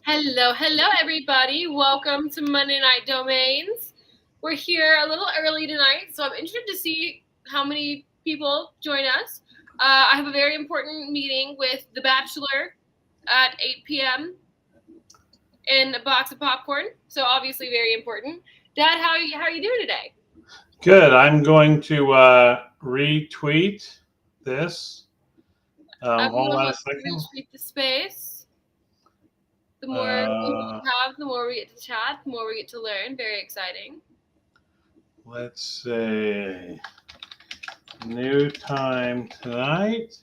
Hello, everybody. Welcome to Monday Night Domains. We're here a little early tonight, so I'm interested to see how many people join us. I have a very important meeting with The Bachelor at 8 p.m. in a box of popcorn, so obviously very important. Dad, how are you doing today? Good. I'm going to retweet this. Hold Everyone on a wants to second. retweet the space. The more we Uh, have, the more we get to chat, the more we get to learn. Very exciting. let's see. New time tonight.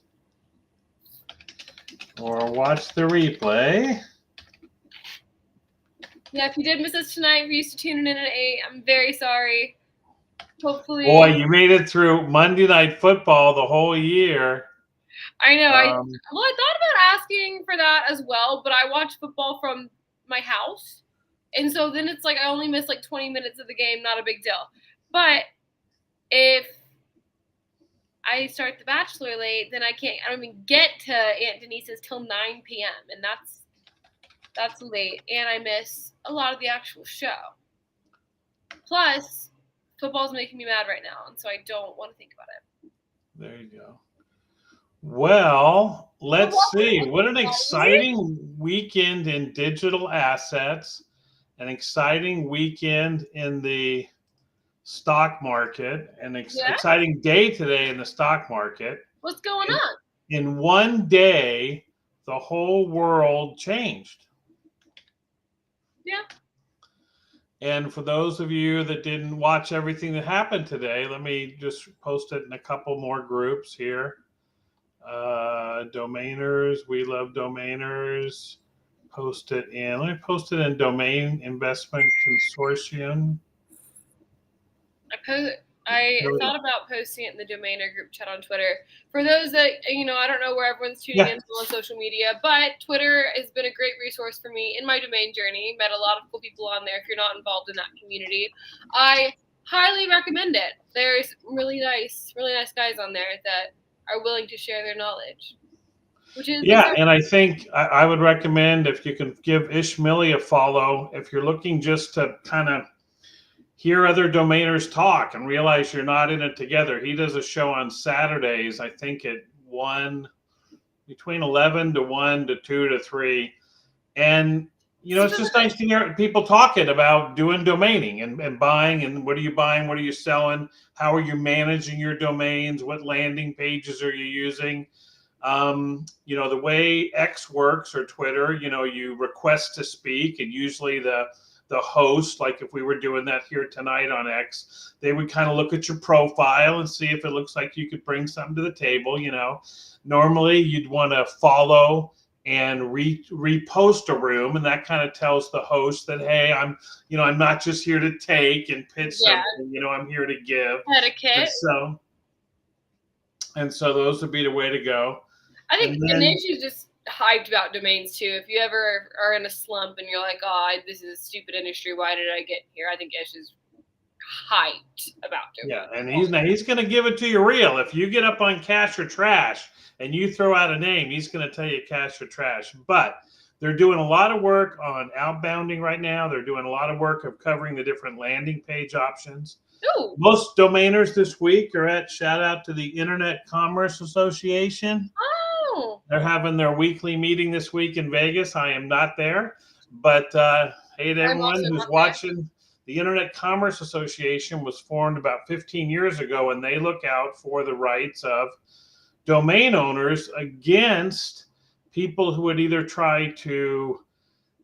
Or watch the replay. Yeah, if you did miss us tonight, we used to tune in at 8. I'm very sorry. Boy, Hopefully, you made it through Monday Night Football the whole year. I know. Um, I thought about asking for that as well, but I watch football from my house, and so then it's like I only miss like 20 minutes of the game. Not a big deal. But if I start The Bachelor late, then I don't even get to Aunt Denise's till 9 p.m. and that's late, and I miss a lot of the actual show. Plus, football's making me mad right now, and so I don't want to think about it. there you go. Well, let's Football's see. making What me an mad. exciting weekend in digital assets, an exciting weekend in the stock market, an Yeah. exciting day today in the stock market. What's going In, on? in one day, the whole world changed. Yeah. And for those of you that didn't watch everything that happened today, let me just post it in a couple more groups here. Domainers, we love domainers. Post it in. Let me post it in Domain Investment Consortium. I thought about posting it in the Domainer group chat on Twitter. For those that I don't know where everyone's tuning Yeah, in on social media, but Twitter has been a great resource for me in my domain journey. Met a lot of cool people on there. If you're not involved in that community, I highly recommend it. There's really nice guys on there that are willing to share their knowledge, which is yeah, exciting. and I think I would recommend if you can give Ishmili a follow if you're looking just to kind of hear other domainers talk and realize you're not in it together. He does a show on Saturdays, I think at 1 between 11 to 1 to 2 to 3. And it's Super just fun. nice to hear people talking about doing domaining and buying and what are you buying, what are you selling, how are you managing your domains, what landing pages are you using. The way X works or Twitter, you request to speak, and usually the host, like if we were doing that here tonight on X, they would kind of look at your profile and see if it looks like you could bring something to the table. Normally you'd want to follow and repost a room, and that kind of tells the host that, hey, I'm not just here to take and pitch Yeah, something. I'm here to give. and etiquette. so and so those would be the way to go. I And think then, Anish is just hyped about domains too. If you ever are in a slump and you're like, "Oh, this is a stupid industry. Why did I get here?" I think Ish is hyped about yeah, domains. and he's going to give it to you real. If you get up on cash or trash and you throw out a name, he's going to tell you cash or trash. But they're doing a lot of work on outbounding right now. They're doing a lot of work of covering the different landing page options. Ooh, Most domainers this week are at, shout out to the Internet Commerce Association. oh, They're having their weekly meeting this week in Vegas. I am not there, but hey to I'm everyone also who's not there. watching. The Internet Commerce Association was formed about 15 years ago, and they look out for the rights of domain owners against people who would either try to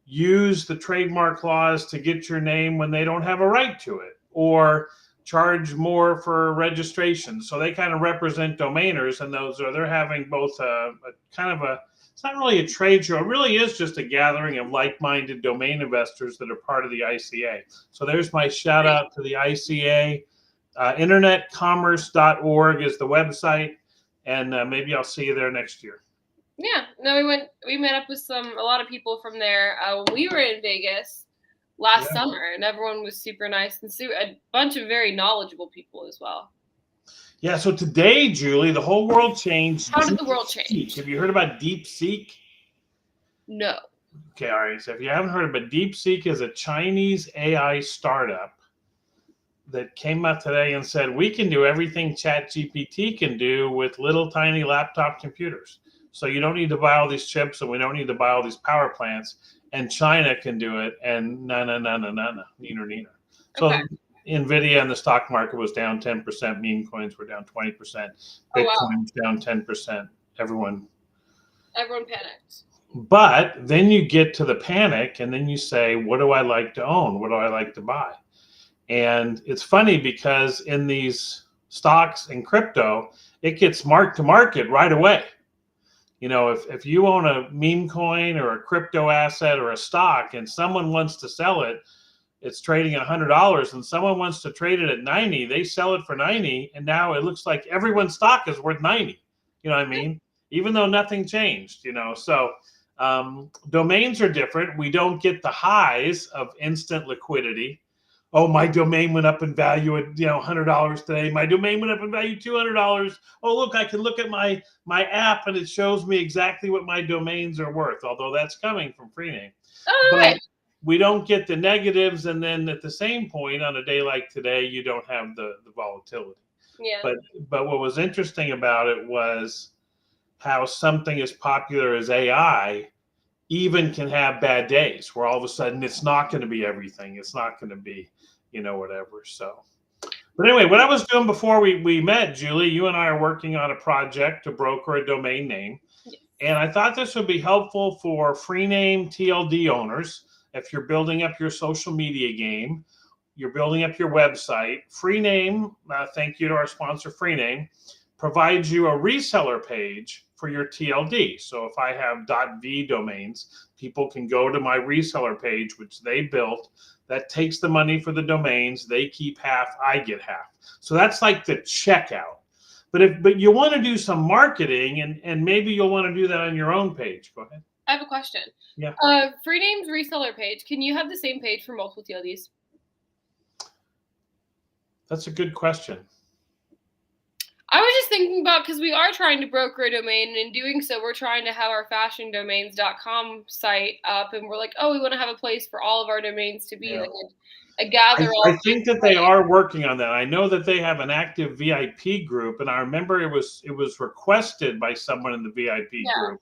use the trademark laws to get your name when they don't have a right to it, or charge more for registration. So they kind of represent domainers, and they're having both a kind of a, it's not really a trade show. It really is just a gathering of like-minded domain investors that are part of the ICA. So there's my shout out to the ICA. Internetcommerce.org is the website, and maybe I'll see you there next year. Yeah, no, we met up with a lot of people from there when we were in Vegas last summer, and everyone was super nice and a bunch of very knowledgeable people as well. Yeah, so today, Julie, the whole world changed. How did the world change? Have you heard about DeepSeek? No. Okay, all right. So if you haven't heard of it, DeepSeek is a Chinese AI startup that came out today and said we can do everything ChatGPT can do with little tiny laptop computers. So you don't need to buy all these chips, and we don't need to buy all these power plants. And China can do it, and neener, neener. Okay. So Nvidia and the stock market was down 10%. Meme coins were down 20%. Oh, wow. Bitcoin's down 10%. Everyone panicked. But then you get to the panic, and then you say, what do I like to own? What do I like to buy? And it's funny because in these stocks and crypto, it gets marked to market right away. You know, if you own a meme coin or a crypto asset or a stock and someone wants to sell it, it's trading at $100, and someone wants to trade it at 90, they sell it for 90, and now it looks like everyone's stock is worth 90. You know what I mean? Even though nothing changed, you know. So domains are different. We don't get the highs of instant liquidity. Oh, my domain went up in value at $100 today. My domain went up in value $200. Oh, look, I can look at my app and it shows me exactly what my domains are worth. Although that's coming from Freename. Oh, but right. we don't get the negatives, and then at the same point on a day like today, you don't have the volatility. Yeah. But what was interesting about it was how something as popular as AI even can have bad days where all of a sudden it's not going to be everything. It's not going to be, whatever. So, but anyway, what I was doing before we met, Julie, you and I are working on a project to broker a domain name. Yes. And I thought this would be helpful for Freename TLD owners. If you're building up your social media game, you're building up your website, Freename, thank you to our sponsor, Freename, provides you a reseller page for your TLD. So if I have .v domains, people can go to my reseller page, which they built. That takes the money for the domains. They keep half, I get half. So that's like the checkout. But you want to do some marketing, and maybe you'll want to do that on your own page. Go ahead. I have a question. Yeah. Freename's reseller page, can you have the same page for multiple TLDs? That's a good question. I was just thinking about, because we are trying to broker a domain, and in doing so, we're trying to have our fashiondomains.com site up, and we're like, oh, we want to have a place for all of our domains to be like a gather. I think that they are working on that. I know that they have an active VIP group, and I remember it was requested by someone in the VIP group.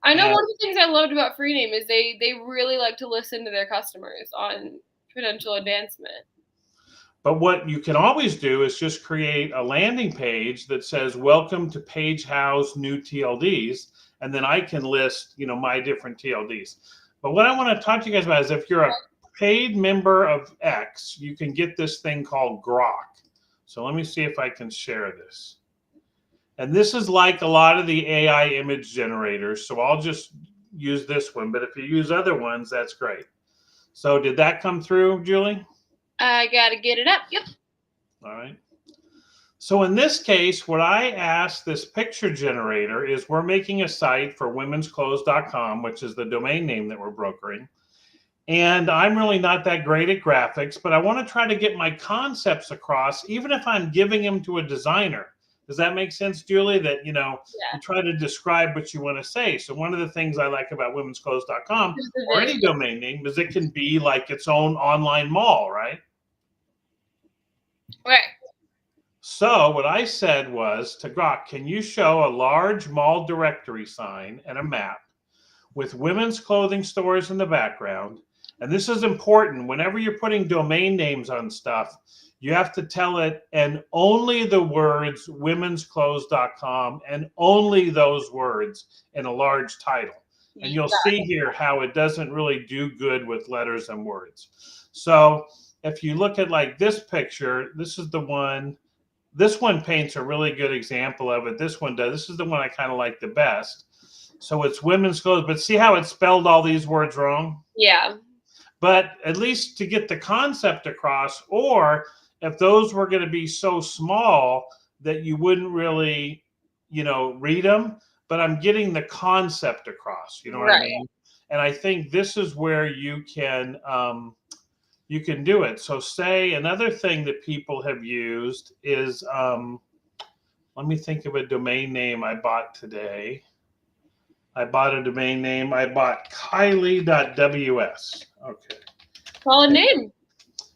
I know one of the things I loved about Freename is they really like to listen to their customers on potential advancement. But what you can always do is just create a landing page that says, welcome to Page House new TLDs. And then I can list, my different TLDs. But what I want to talk to you guys about is if you're a paid member of X, you can get this thing called Grok. So let me see if I can share this. And this is like a lot of the AI image generators. So I'll just use this one. But if you use other ones, that's great. So did that come through, Julie? I got to get it up. Yep. All right. So in this case, what I asked this picture generator is we're making a site for womensclothes.com, which is the domain name that we're brokering. And I'm really not that great at graphics, but I want to try to get my concepts across, even if I'm giving them to a designer. Does that make sense, Julie? That, you try to describe what you want to say. So one of the things I like about womensclothes.com or any domain name is it can be like its own online mall, right? Right. So what I said was to Grok, can you show a large mall directory sign and a map with women's clothing stores in the background? And this is important. Whenever you're putting domain names on stuff, you have to tell it and only the words womensclothes.com and only those words in a large title. And you'll see here how it doesn't really do good with letters and words. So if you look at like this picture, this is the one. This one paints a really good example of it. This one does. This is the one I kind of like the best. So it's women's clothes, but see how it spelled all these words wrong? Yeah. But at least to get the concept across, or if those were going to be so small that you wouldn't really, read them, but I'm getting the concept across, what I mean? And I think this is where you can do it. So say another thing that people have used is, let me think of a domain name I bought today. I bought a domain name. I bought Kylie.ws. Okay. Solid name.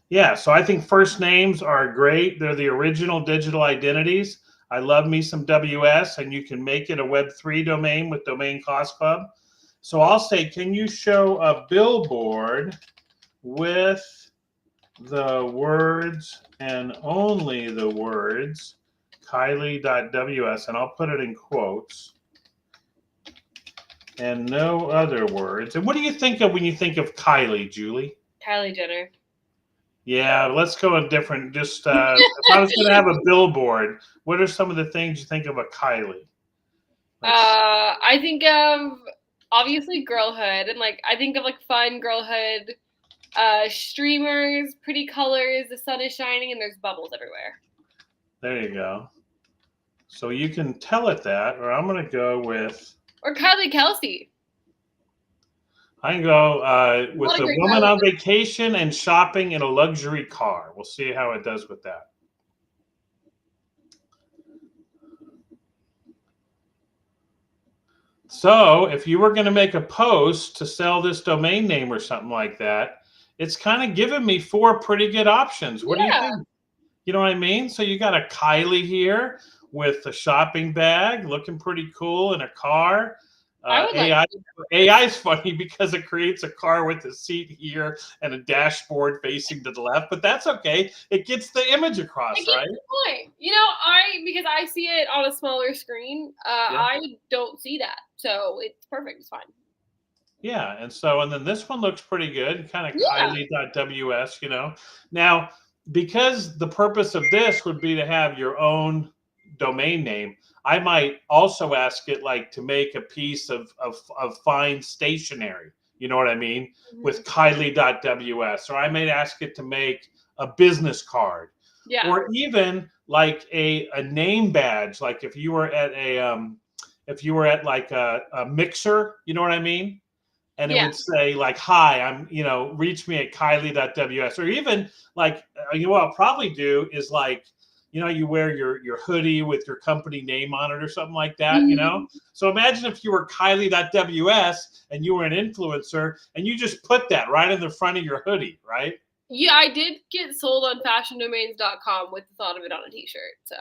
Yeah, so I think first names are great. They're the original digital identities. I love me some WS, and you can make it a Web3 domain with Domain Cost Club. So I'll say, can you show a billboard with the words and only the words Kylie.ws, and I'll put it in quotes, and no other words. And what do you think of when you think of Kylie, Julie? Kylie Jenner. Yeah, let's go a different. Just if I was going to have a billboard, what are some of the things you think of a Kylie? I think of obviously girlhood, and like I think of like fun girlhood, streamers, pretty colors, the sun is shining, and there's bubbles everywhere. There you go. So you can tell it that, or I'm going to go with. Or Kylie Kelsey. I can go with What a a great woman Kylie. on vacation and shopping in a luxury car. We'll see how it does with that. So if you were going to make a post to sell this domain name or something like that, it's kind of giving me 4 pretty good options. What do you think? You know what I mean? So you got a Kylie here with a shopping bag, looking pretty cool in a car. I would AI, like AI is funny because it creates a car with a seat here and a dashboard facing to the left, but that's okay. It gets the image across, it right? gets the point. You know, because I see it on a smaller screen, I don't see that, so it's perfect. It's fine. Yeah, and then this one looks pretty good, kind of Yeah. Kylie.ws, you know. Now, because the purpose of this would be to have your own domain name, I might also ask it like to make a piece of fine stationery, you know what I mean, with Kylie.ws, or I might ask it to make a business card, or even like a name badge, like if you were at like a mixer, you know what I mean? And it would say like, hi, I'm, reach me at Kylie.ws, or even like, what I'll probably do is like, you wear your hoodie with your company name on it or something like that, So imagine if you were Kylie.ws and you were an influencer and you just put that right in the front of your hoodie, right? Yeah, I did get sold on fashiondomains.com with the thought of it on a t-shirt, so.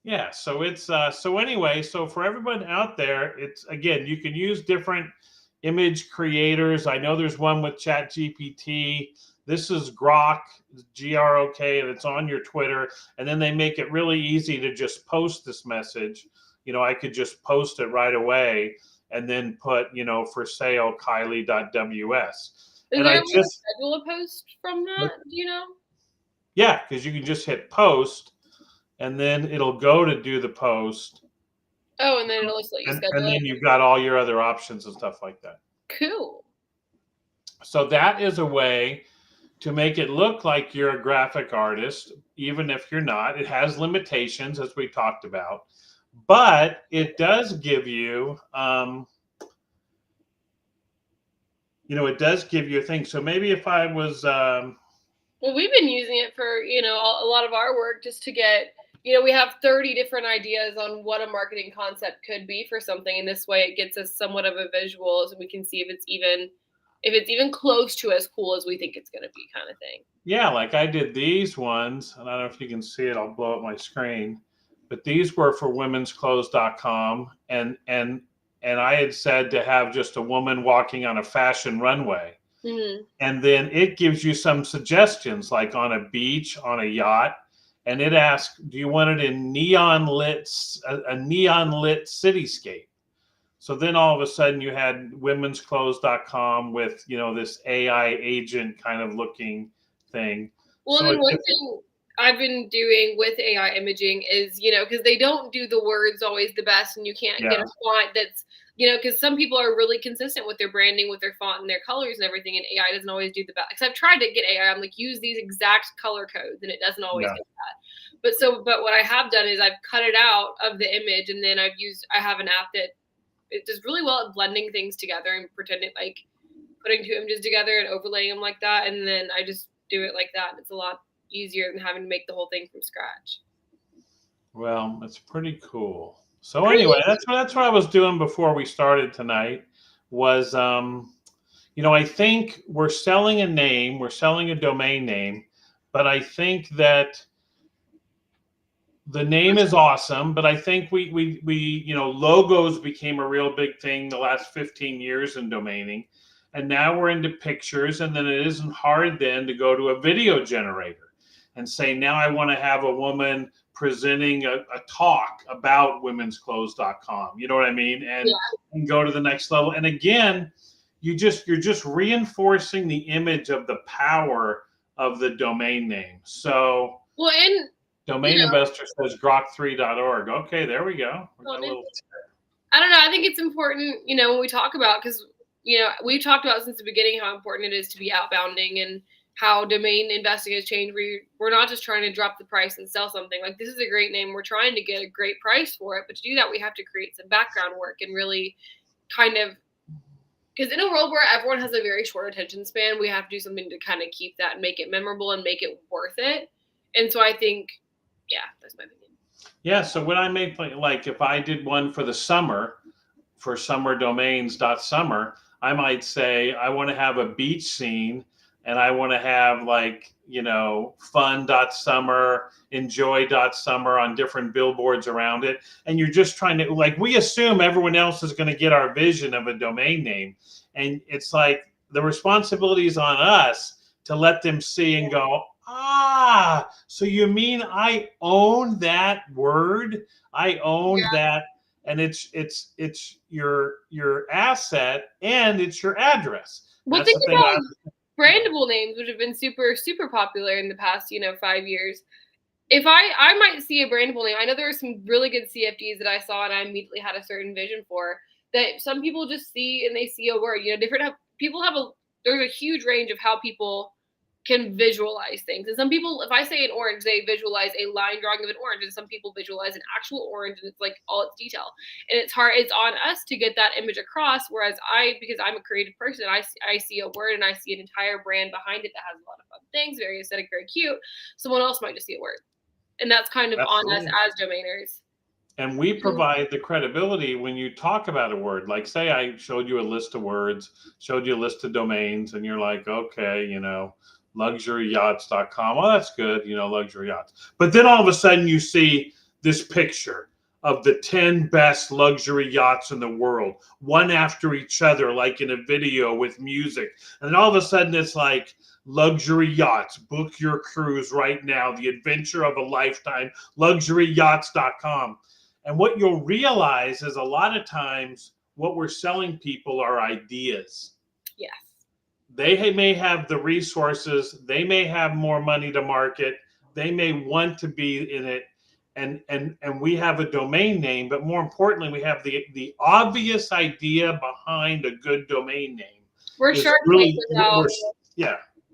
Yeah, so it's so for everyone out there, it's again, you can use different image creators. I know there's one with ChatGPT. This is Grok, Grok, and it's on your Twitter. And then they make it really easy to just post this message. I could just post it right away and then put, for sale, Kylie.ws. Is there a way to schedule a post from that? Do you know? Yeah, because you can just hit post and then it'll go to do the post. Oh, and then it'll just let you schedule and then you've got all your other options and stuff like that. Cool. So that is a way to make it look like you're a graphic artist, even if you're not. It has limitations, as we talked about, but it does give you, it does give you a thing. So maybe if I was, well, we've been using it for, a lot of our work just to get, we have 30 different ideas on what a marketing concept could be for something. And this way it gets us somewhat of a visual so we can see if it's even close to as cool as we think it's going to be, kind of thing. Yeah, like I did these ones, and I don't know if you can see it. I'll blow up my screen. But these were for womensclothes.com, and I had said to have just a woman walking on a fashion runway. Mm-hmm. And then it gives you some suggestions, like on a beach, on a yacht, and it asks, do you want it in a neon lit cityscape? So then all of a sudden you had womensclothes.com with, this AI agent kind of looking thing. Well, so then one thing I've been doing with AI imaging is, because they don't do the words always the best, and you can't get a font that's, because some people are really consistent with their branding, with their font and their colors and everything, and AI doesn't always do the best. Because I've tried to get AI, I'm like, use these exact color codes, and it doesn't always do that. But what I have done is I've cut it out of the image, and then I have an app that it does really well at blending things together and pretending like putting 2 images together and overlaying them like that, and then I just do it like that. It's a lot easier than having to make the whole thing from scratch. Well, it's pretty cool. So anyway, that's what I was doing before we started tonight. Was I think we're selling a name, we're selling a domain name, but I think that the name is awesome. But I think we logos became a real big thing the last 15 years in domaining, and now we're into pictures, and then it isn't hard then to go to a video generator and say, now I want to have a woman presenting a talk about womensclothes.com. You know what I mean? And go to the next level. And again, you're just reinforcing the image of the power of the domain name. So Domain Investor says grok3.org. Okay, there we go. I don't know. I think it's important, when we talk about, because, we've talked about since the beginning how important it is to be outbounding and how domain investing has changed. We're not just trying to drop the price and sell something. Like, this is a great name. We're trying to get a great price for it. But to do that, we have to create some background work and really kind of, because in a world where everyone has a very short attention span, we have to do something to kind of keep that and make it memorable and make it worth it. And so I think, that's my opinion. Yeah, so when I make, like if I did one for the summer, for summerdomains.summer, I might say I want to have a beach scene, and I want to have fun.summer, enjoy.summer on different billboards around it. And you're just trying to, we assume everyone else is going to get our vision of a domain name. And it's like the responsibility is on us to let them see and go, so you mean I own that word? I own that, and it's your asset, and it's your address. Well, think about brandable names, which have been super, super popular in the past, 5 years. If I might see a brandable name, I know there are some really good CFDs that I saw and I immediately had a certain vision for, that some people just see and they see a word. There's a huge range of how people can visualize things. And some people, if I say an orange, they visualize a line drawing of an orange, and some people visualize an actual orange, and it's like all its detail. And it's on us to get that image across. Whereas because I'm a creative person, I see a word and I see an entire brand behind it that has a lot of fun things, very aesthetic, very cute. Someone else might just see a word. And that's kind of on us as domainers. And we provide the credibility when you talk about a word. Like, say I showed you a list of words, showed you a list of domains, and you're like, okay, luxuryyachts.com. Well, that's good, luxury yachts. But then all of a sudden you see this picture of the 10 best luxury yachts in the world, one after each other, like in a video with music. And then all of a sudden it's like, luxury yachts, book your cruise right now, the adventure of a lifetime, luxuryyachts.com. And what you'll realize is a lot of times what we're selling people are ideas. Yes. They may have the resources, they may have more money to market, they may want to be in it, and we have a domain name, but more importantly, we have the obvious idea behind a good domain name. We're sure without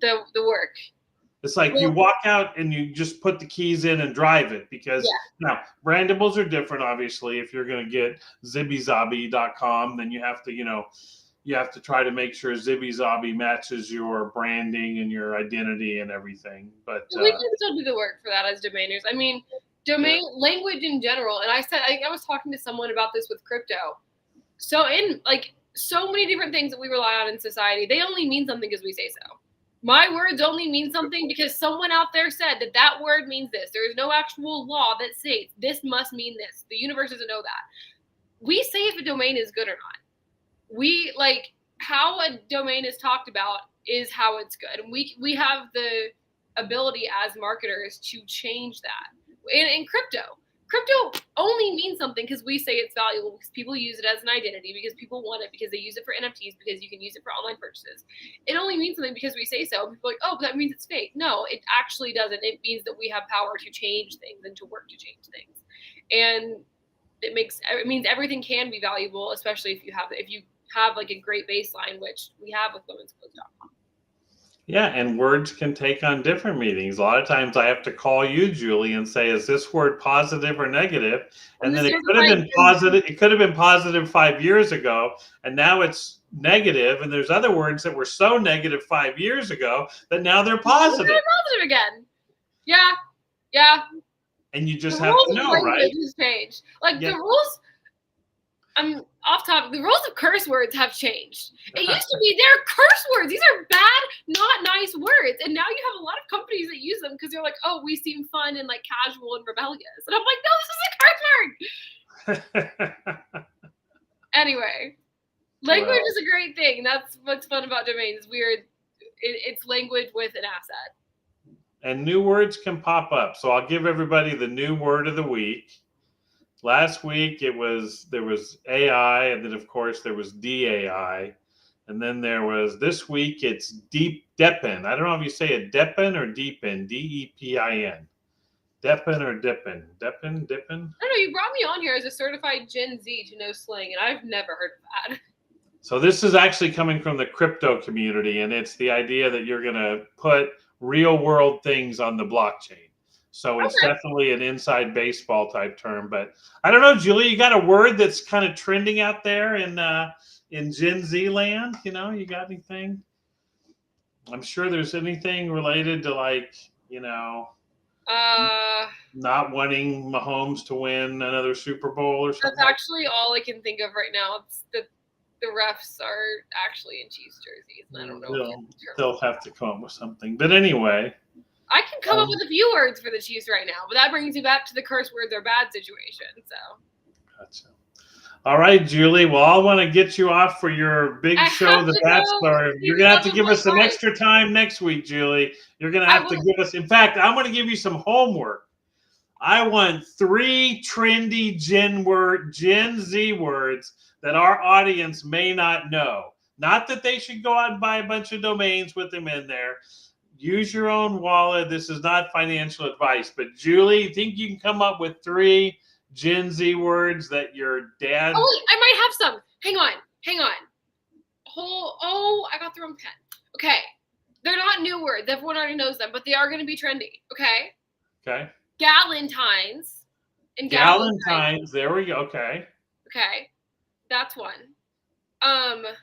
the work. It's like you walk out and you just put the keys in and drive it, because now brandables are different. Obviously, if you're going to get zibbyzobby.com, then you have to try to make sure Zibby matches your branding and your identity and everything. But we can still do the work for that as domainers. I mean, domain language in general. And I think I was talking to someone about this with crypto. So in so many different things that we rely on in society, they only mean something because we say so. My words only mean something because someone out there said that word means this. There is no actual law that states this must mean this. The universe doesn't know that. We say if a domain is good or not. How a domain is talked about is how it's good. And we have the ability as marketers to change that. In crypto only means something because we say it's valuable, because people use it as an identity, because people want it, because they use it for NFTs, because you can use it for online purchases. It only means something because we say so. People are like, oh, but that means it's fake. No, it actually doesn't. It means that we have power to change things and to work to change things. And it means everything can be valuable, especially if you have a great baseline, which we have with womensclothes.com. Yeah, and words can take on different meanings. A lot of times I have to call you, Julie, and say, is this word positive or negative? And then it could have been positive. It could have been positive 5 years ago, and now it's negative. And there's other words that were so negative 5 years ago that now they're positive. They're positive again. Yeah. and you just The have rules to of know, language right? has changed. Like Yeah. the rules, I'm off topic. The rules of curse words have changed. It used to be they're curse words. These are bad, not nice words. And now you have a lot of companies that use them because they're like, oh, we seem fun and like casual and rebellious. And I'm like, no, this is a curse word. Anyway, language is a great thing. That's what's fun about domains. It's language with an asset. And new words can pop up. So I'll give everybody the new word of the week. Last week there was AI, and then of course there was DAI, and then this week it's Depin. I don't know if you say it Depin or Deepin, DEPIN. Depin or Dippin? Depin? I don't know. You brought me on here as a certified Gen Z to know slang, and I've never heard of that. So this is actually coming from the crypto community, and it's the idea that you're going to put real world things on the blockchain. So it's definitely an inside baseball type term. But I don't know, Julie, you got a word that's kind of trending out there in Gen Z land? You know, you got anything? I'm sure there's anything related to not wanting Mahomes to win another Super Bowl or something. That's actually all I can think of right now. It's the refs are actually in Chiefs jerseys. And I don't know. They'll have to come up with something. But anyway. I can come up with a few words for the Chiefs right now, but that brings me back to the curse words are bad situation. So. Gotcha. All right, Julie. Well, I want to get you off for your big show, The Bachelor. You're going to have to give us some extra time next week, Julie. You're going to have to give us, in fact, I'm going to give you some homework. I want 3 trendy Gen Z words that our audience may not know. Not that they should go out and buy a bunch of domains with them in there. Use your own wallet. This is not financial advice. But Julie, think you can come up with 3 Gen Z words that your dad... Oh, wait, I might have some. Hang on. I got the wrong pen. Okay. They're not new words. Everyone already knows them, but they are going to be trendy. Okay? Okay. Galentine's. And Galentine's. There we go. Okay. Okay. That's one. I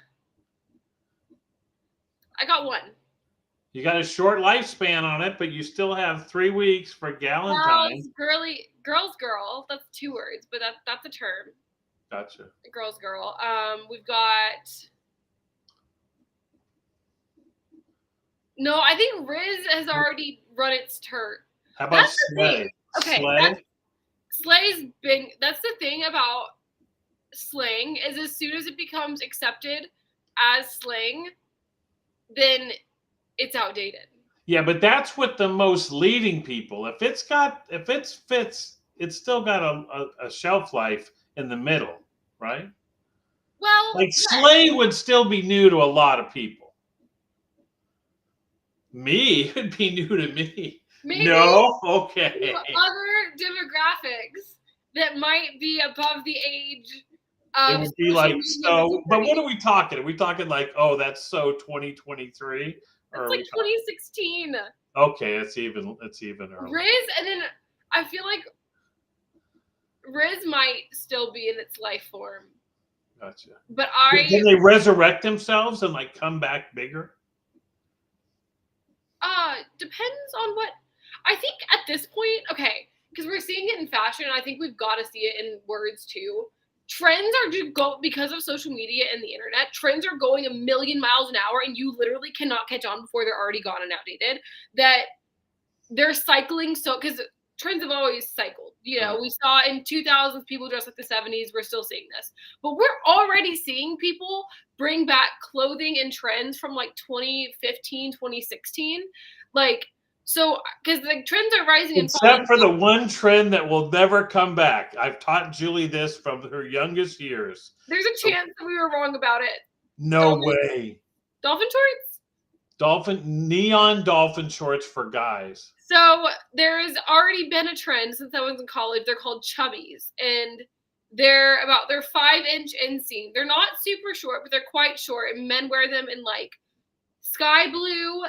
got one. You got a short lifespan on it, but you still have 3 weeks for Galentine's. Girls, girl. That's 2 words, but that's a term. Gotcha. Girls, girl. We've got. No, I think Riz has already run its turn. How about Slay? Okay, Slay? Slay's been. That's the thing about slang is as soon as it becomes accepted as slang, then it's outdated. Yeah, but that's what the most leading people. If it fits, it's still got a shelf life in the middle, right? Well, like Slay would still be new to a lot of people. Me, it would be new to me. Maybe no, okay. Other demographics that might be above the age. It would be like so. But what are we talking? Are we talking like, oh, that's so 2023? It's like 2016. Okay, it's even earlier. Riz, and then I feel like Riz might still be in its life form. Gotcha. But can they resurrect themselves and like come back bigger? Depends on what. I think at this point, okay, because we're seeing it in fashion, I think we've got to see it in words too. Trends are just because of social media and the internet. Trends are going 1,000,000 miles an hour, and you literally cannot catch on before they're already gone and outdated. That they're cycling because trends have always cycled. You know, we saw in 2000s people dressed like the 70s. We're still seeing this, but we're already seeing people bring back clothing and trends from like 2015, 2016, like. So, because the trends are rising and falling. Except for the one trend that will never come back. I've taught Julie this from her youngest years. There's a chance that we were wrong about it. No way. Dolphin shorts? Neon dolphin shorts for guys. So there has already been a trend since I was in college. They're called chubbies. And they're 5-inch inseam. They're not super short, but they're quite short. And men wear them in like sky blue,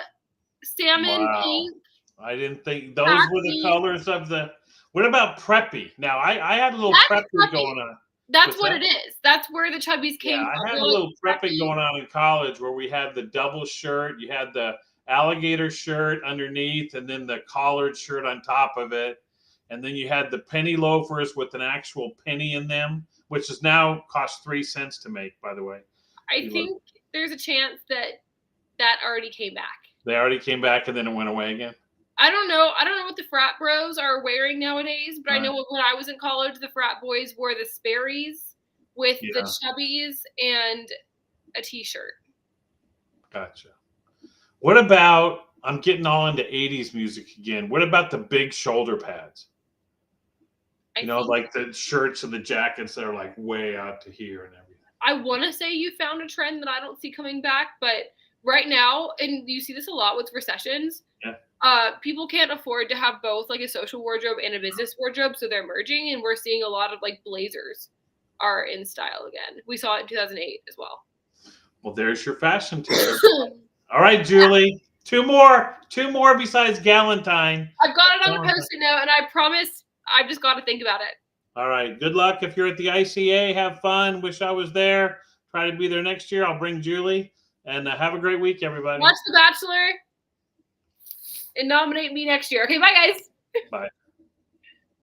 salmon pink. I didn't think those were the colors of the. What about preppy? Now I had a little preppy going on. That's what it is. That's where the chubbies came from. I had a little preppy going on in college where we had the double shirt. You had the alligator shirt underneath, and then the collared shirt on top of it. and then you had the penny loafers with an actual penny in them, which is now cost 3 cents to make, by the way. I think there's a chance that already came back. They already came back and then it went away again? I don't know. I don't know what the frat bros are wearing nowadays, but I know when I was in college, the frat boys wore the Sperry's with the chubbies and a t-shirt. Gotcha. What about, I'm getting all into 80s music again. What about the big shoulder pads? You know, like the shirts and the jackets that are like way out to here and everything. I want to say you found a trend that I don't see coming back, but right now, and you see this a lot with recessions, people can't afford to have both like a social wardrobe and a business wardrobe, so they're merging, and we're seeing a lot of like blazers are in style again. We saw it in 2008 as well. Well, there's your fashion tip. All right, Julie. Two more besides Galentine. I've got it on a Post-it note, and I promise I've just got to think about it. All right. Good luck if you're at the ICA. Have fun. Wish I was there. Try to be there next year. I'll bring Julie. And have a great week, everybody. Watch The Bachelor and nominate me next year. Okay, bye, guys. Bye.